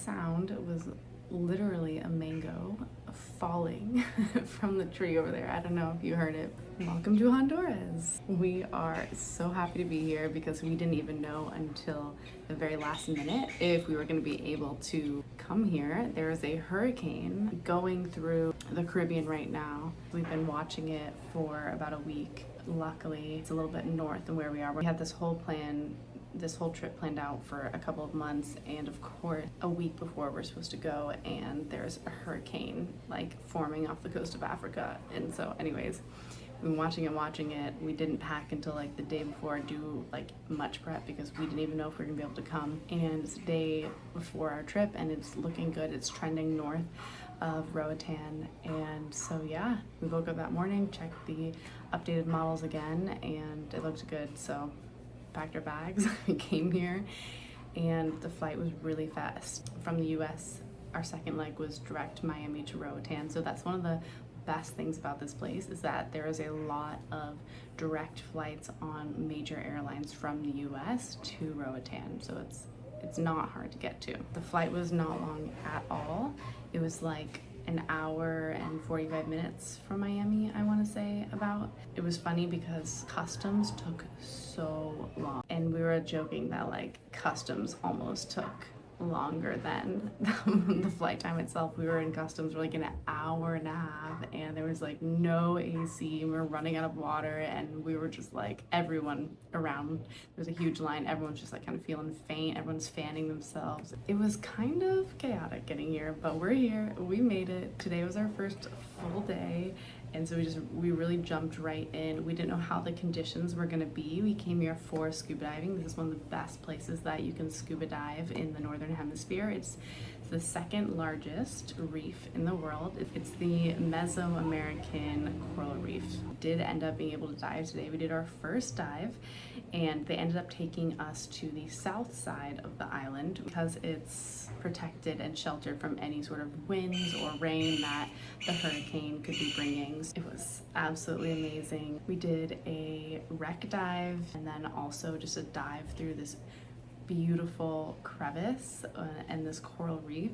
sound was literally a mango falling from the tree over there. I don't know if you heard it. Welcome to Honduras. We are so happy to be here because we didn't even know until the very last minute if we were going to be able to come here. There is a hurricane going through the Caribbean right now. We've been watching it for about a week. Luckily, it's a little bit north of where we are. We had this whole trip planned out for a couple of months, and of course a week before we're supposed to go, and there's a hurricane like forming off the coast of Africa. And so anyways, we've been watching it. We didn't pack until like the day before, do like much prep because we didn't even know if we were gonna be able to come. And it's the day before our trip and it's looking good. It's trending north of Roatan. And so yeah, we woke up that morning, checked the updated models again, and it looked good. So packed our bags, we came here, and the flight was really fast. From the US, our second leg was direct Miami to Roatan. So that's one of the best things about this place, is that there is a lot of direct flights on major airlines from the US to Roatan. So it's not hard to get to. The flight was not long at all. It was like an hour and 45 minutes from Miami, I want to say about. It was funny because customs took so long, and we were joking that like customs almost took longer than the flight time itself. We were in customs for like an hour and a half, and there was like no AC, and we were running out of water, and we were just like, everyone around, there's a huge line, everyone's just like kind of feeling faint, everyone's fanning themselves. It was kind of chaotic getting here, but we're here, we made it. Today was our first full day, and so we really jumped right in. We didn't know how the conditions were gonna be. We came here for scuba diving. This is one of the best places that you can scuba dive in the Northern Hemisphere. It's the second largest reef in the world. It's the Mesoamerican coral reef. Did end up being able to dive today. We did our first dive, and they ended up taking us to the south side of the island because it's protected and sheltered from any sort of winds or rain that the hurricane could be bringing. It was absolutely amazing. We did a wreck dive and then also just a dive through this beautiful crevice and this coral reef.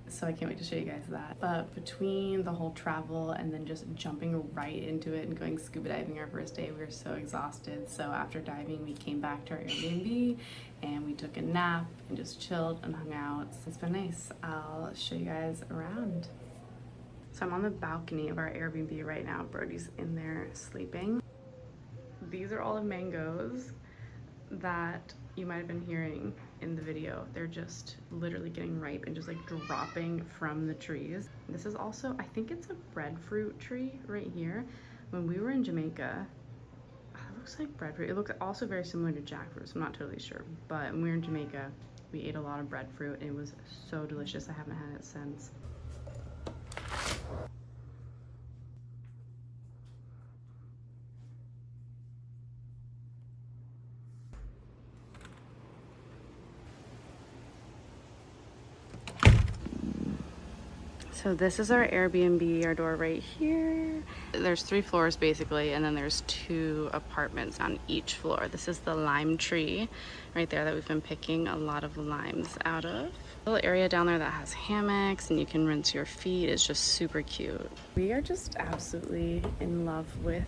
So I can't wait to show you guys that. But between the whole travel and then just jumping right into it and going scuba diving our first day, we were so exhausted. So after diving, we came back to our Airbnb and we took a nap and just chilled and hung out. So it's been nice. I'll show you guys around. So I'm on the balcony of our Airbnb right now. Brody's in there sleeping. These are all the mangoes that you might have been hearing in the video. They're just literally getting ripe and just like dropping from the trees. This is also, I think it's a breadfruit tree right here. When we were in Jamaica, it looks like breadfruit. It looks also very similar to jackfruit, so I'm not totally sure. But when we were in Jamaica, we ate a lot of breadfruit and it was so delicious. I haven't had it since. So this is our Airbnb, our door right here. There's 3 floors basically, and then there's 2 apartments on each floor. This is the lime tree right there that we've been picking a lot of limes out of. A little area down there that has hammocks and you can rinse your feet. It's just super cute. We are just absolutely in love with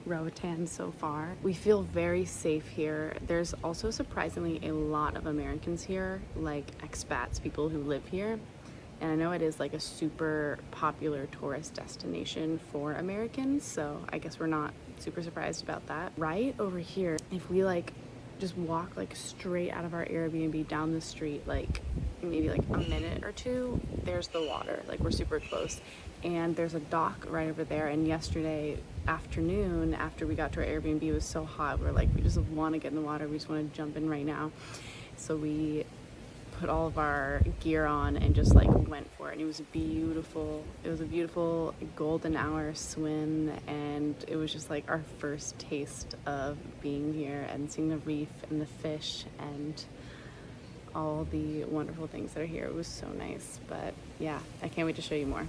Roatan so far. We feel very safe here. There's also surprisingly a lot of Americans here, like expats, people who live here. And I know it is like a super popular tourist destination for Americans, so I guess we're not super surprised about that. Right over here, if we like just walk like straight out of our Airbnb down the street, like maybe like a minute or 2, there's the water. Like we're super close. And there's a dock right over there. And yesterday afternoon, after we got to our Airbnb, it was so hot. We're like, we just want to get in the water. We just want to jump in right now. So we put all of our gear on and just like went for it, and it was beautiful. It was a beautiful golden hour swim, and it was just like our first taste of being here and seeing the reef and the fish and all the wonderful things that are here. It was so nice. But yeah, I can't wait to show you more.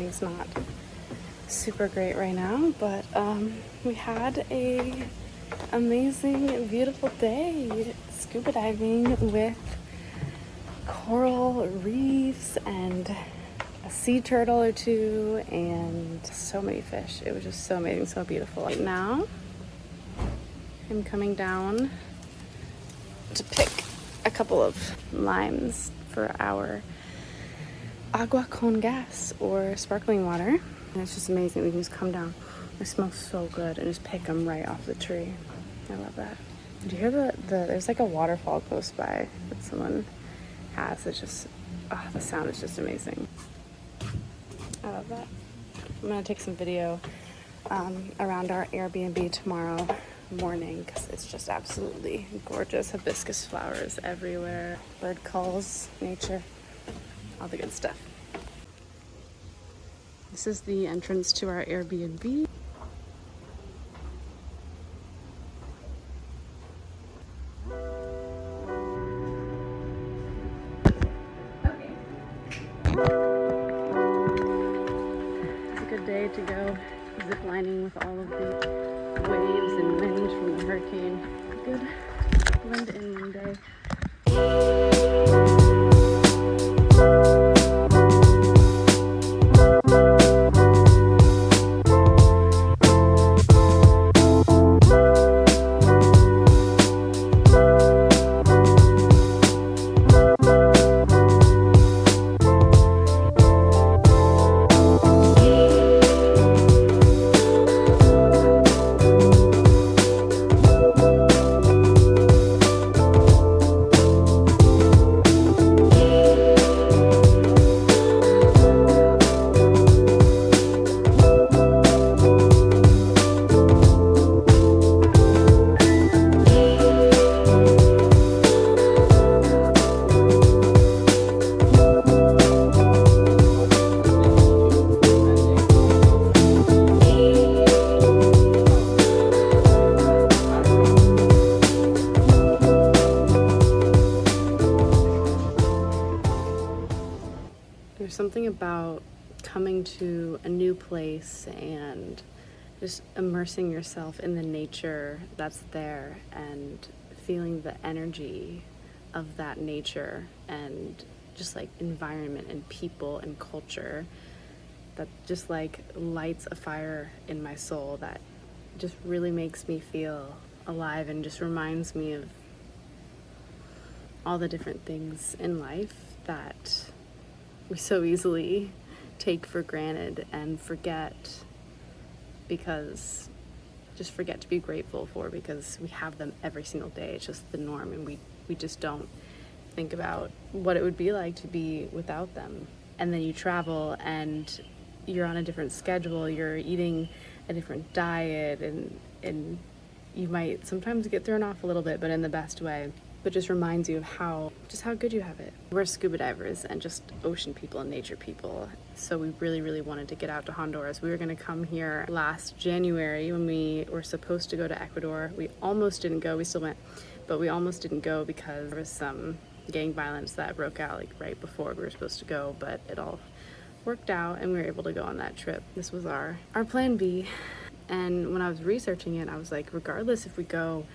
lighting's not super great right now, but we had a amazing, beautiful day scuba diving with coral reefs and a sea turtle or two and so many fish. It was just so amazing, so beautiful. Right now, I'm coming down to pick a couple of limes for our agua con gas, or sparkling water. And it's just amazing. We can just come down. It smells so good and just pick them right off the tree. I love that. Did you hear there's like a waterfall close by that someone has. It's just, the sound is just amazing. I love that. I'm gonna take some video around our Airbnb tomorrow morning because it's just absolutely gorgeous. Hibiscus flowers everywhere, bird calls, nature, all the good stuff. This is the entrance to our Airbnb. It's a good day to go zip lining with all of the waves and wind from the hurricane. Good blend in day. There's something about coming to a new place and just immersing yourself in the nature that's there and feeling the energy of that nature and just like environment and people and culture that just like lights a fire in my soul that just really makes me feel alive and just reminds me of all the different things in life that we so easily take for granted and forget to be grateful for, because we have them every single day. It's just the norm, and we just don't think about what it would be like to be without them. And then you travel and you're on a different schedule, you're eating a different diet, and you might sometimes get thrown off a little bit, but in the best way. But just reminds you of how good you have it. We're scuba divers and just ocean people and nature people. So we really, really wanted to get out to Honduras. We were gonna come here last January when we were supposed to go to Ecuador. We almost didn't go, we still went, but we almost didn't go because there was some gang violence that broke out like right before we were supposed to go, but it all worked out and we were able to go on that trip. This was our plan B. And when I was researching it, I was like, regardless if we go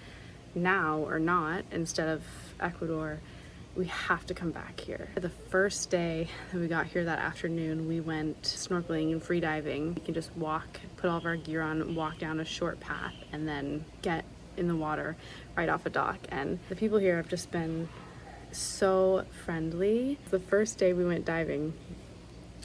now or not, instead of Ecuador, we have to come back here. The first day that we got here that afternoon, we went snorkeling and free diving. We can just walk, put all of our gear on, walk down a short path, and then get in the water right off a dock. And the people here have just been so friendly. The first day we went diving,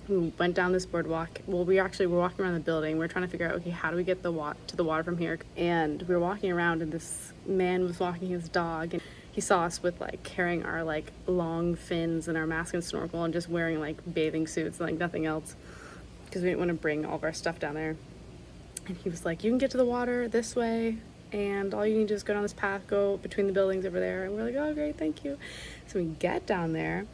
we went down this boardwalk. Well, we were walking around the building. We were trying to figure out, okay, how do we get to the water from here? And we were walking around, and this man was walking his dog, and he saw us with like carrying our like long fins and our mask and snorkel and just wearing like bathing suits and like nothing else, because we didn't want to bring all of our stuff down there. And he was like, you can get to the water this way, and all you need to do is go down this path, go between the buildings over there. And we're like, oh, great, thank you. So we get down there,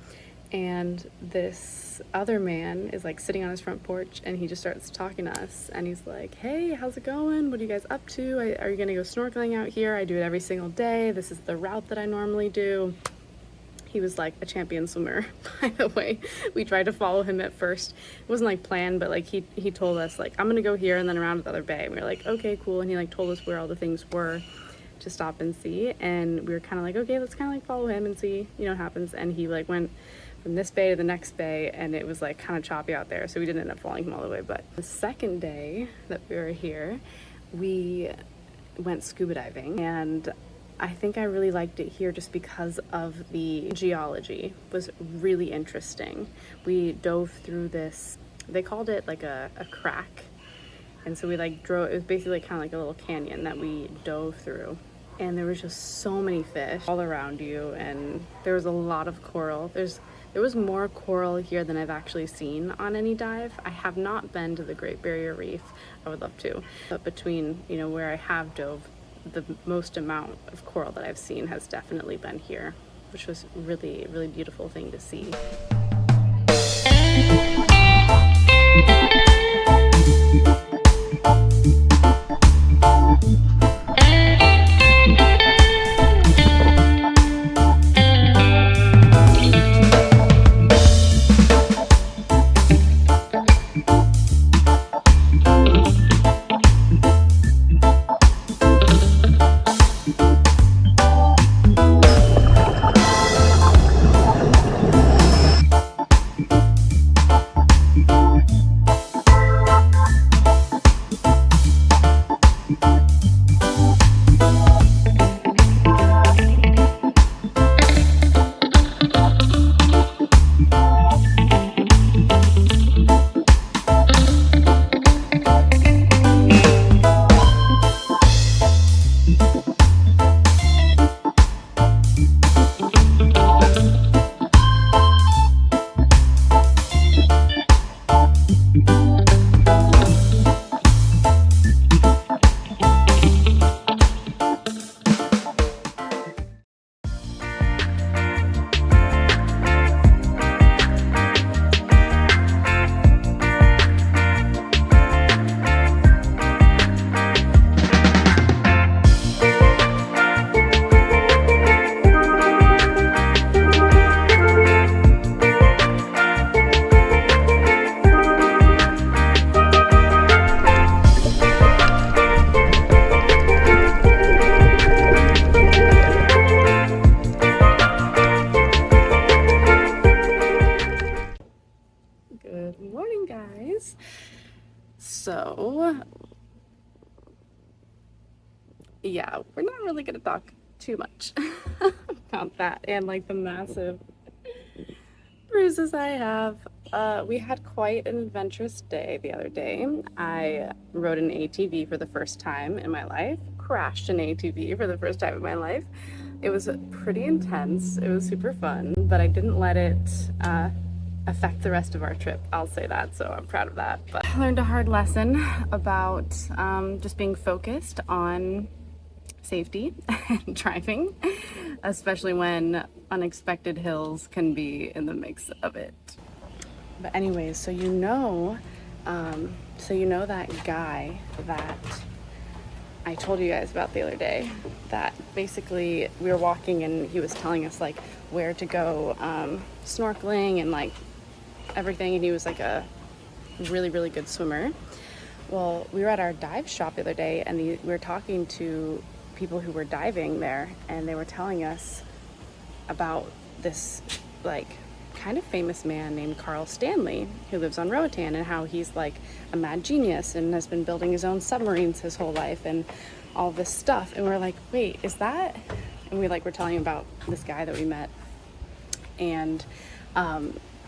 and this other man is like sitting on his front porch, and he just starts talking to us, and he's like, hey, how's it going? What are you guys up to? Are you gonna go snorkeling out here? I do it every single day. This is the route that I normally do. He was like a champion swimmer, by the way. We tried to follow him at first. It wasn't like planned, but like he told us like, I'm gonna go here and then around the other bay. And we were like, okay, cool. And he like told us where all the things were to stop and see. And we were kind of like, okay, let's kind of like follow him and see, you know, what happens. And he like went from this bay to the next bay, and it was like kind of choppy out there. So we didn't end up following him all the way. But the second day that we were here, we went scuba diving, and I think I really liked it here just because of the geology. It was really interesting. We dove through this, they called it like a crack. And so we like drove, it was basically kind of like a little canyon that we dove through. And there was just so many fish all around you, and there was a lot of coral. There was more coral here than I've actually seen on any dive. I have not been to the Great Barrier Reef. I would love to. But between, you know, where I have dove, the most amount of coral that I've seen has definitely been here, which was really, really beautiful thing to see. So yeah, we're not really gonna talk too much about that and like the massive bruises I have. We had quite an adventurous day the other day. I rode an ATV for the first time in my life, crashed an ATV for the first time in my life. It was pretty intense. It was super fun, but I didn't let it affect the rest of our trip. I'll say that, so I'm proud of that. But I learned a hard lesson about just being focused on safety and driving, especially when unexpected hills can be in the mix of it. But anyways, so you know that guy that I told you guys about the other day, that basically we were walking and he was telling us like where to go snorkeling and like everything, and he was like a really, really good swimmer. Well, we were at our dive shop the other day, and we were talking to people who were diving there, and they were telling us about this like kind of famous man named Carl Stanley who lives on Roatan, and how he's like a mad genius and has been building his own submarines his whole life and all this stuff. And we're like, wait, is that? And we like were telling about this guy that we met, and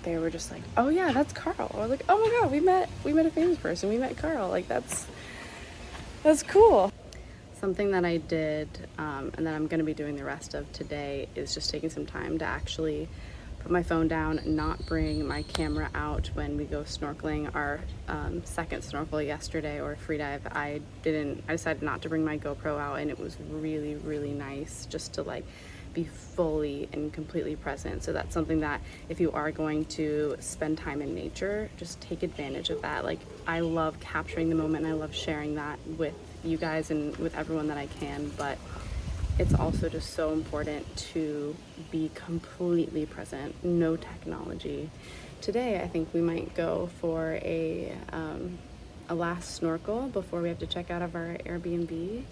they were just like, oh yeah, that's Carl. We're like, oh my god, we met a famous person. We met Carl. Like that's cool. Something that I did and that I'm going to be doing the rest of today is just taking some time to actually put my phone down, not bring my camera out when we go snorkeling. Our second snorkel yesterday, or free dive, I decided not to bring my GoPro out, and it was really, really nice just to like be fully and completely present. So that's something that if you are going to spend time in nature, just take advantage of that. Like I love capturing the moment, and I love sharing that with you guys and with everyone that I can, but it's also just so important to be completely present, no technology. Today, I think we might go for a last snorkel before we have to check out of our Airbnb.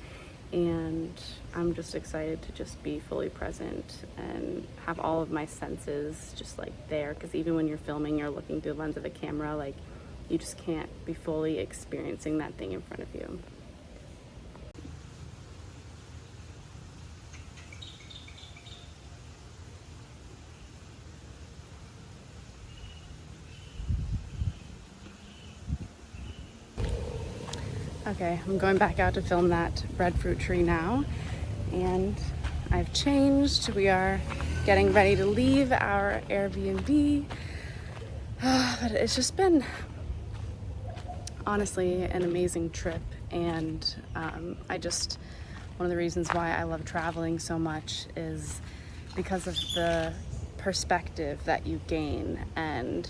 And I'm just excited to just be fully present and have all of my senses just like there, because even when you're filming, you're looking through the lens of a camera, like you just can't be fully experiencing that thing in front of you. Okay, I'm going back out to film that breadfruit tree now, and I've changed. We are getting ready to leave our Airbnb. But it's just been honestly an amazing trip, and one of the reasons why I love traveling so much is because of the perspective that you gain, and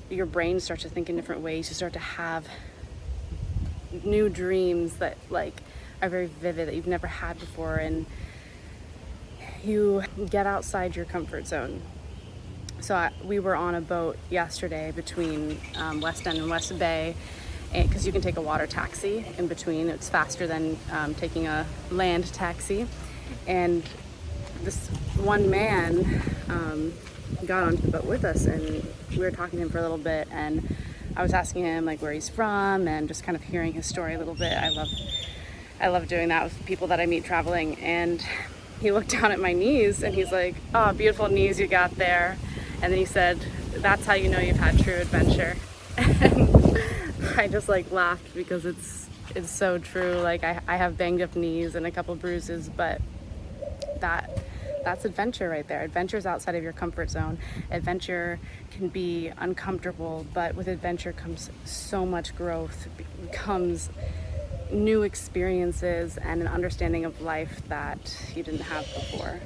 your brain starts to think in different ways. You start to have new dreams that like are very vivid that you've never had before, and you get outside your comfort zone. So we were on a boat yesterday between West End and West Bay, because you can take a water taxi in between. It's faster than taking a land taxi. And this one man got onto the boat with us, and we were talking to him for a little bit, and I was asking him like where he's from and just kind of hearing his story a little bit. I love doing that with people that I meet traveling. And he looked down at my knees and he's like, "Oh, beautiful knees you got there." And then he said, "That's how you know you've had true adventure." And I just like laughed because it's so true. Like I have banged up knees and a couple bruises, but that's adventure right there. Adventure is outside of your comfort zone. Adventure can be uncomfortable, but with adventure comes so much growth, comes new experiences and an understanding of life that you didn't have before.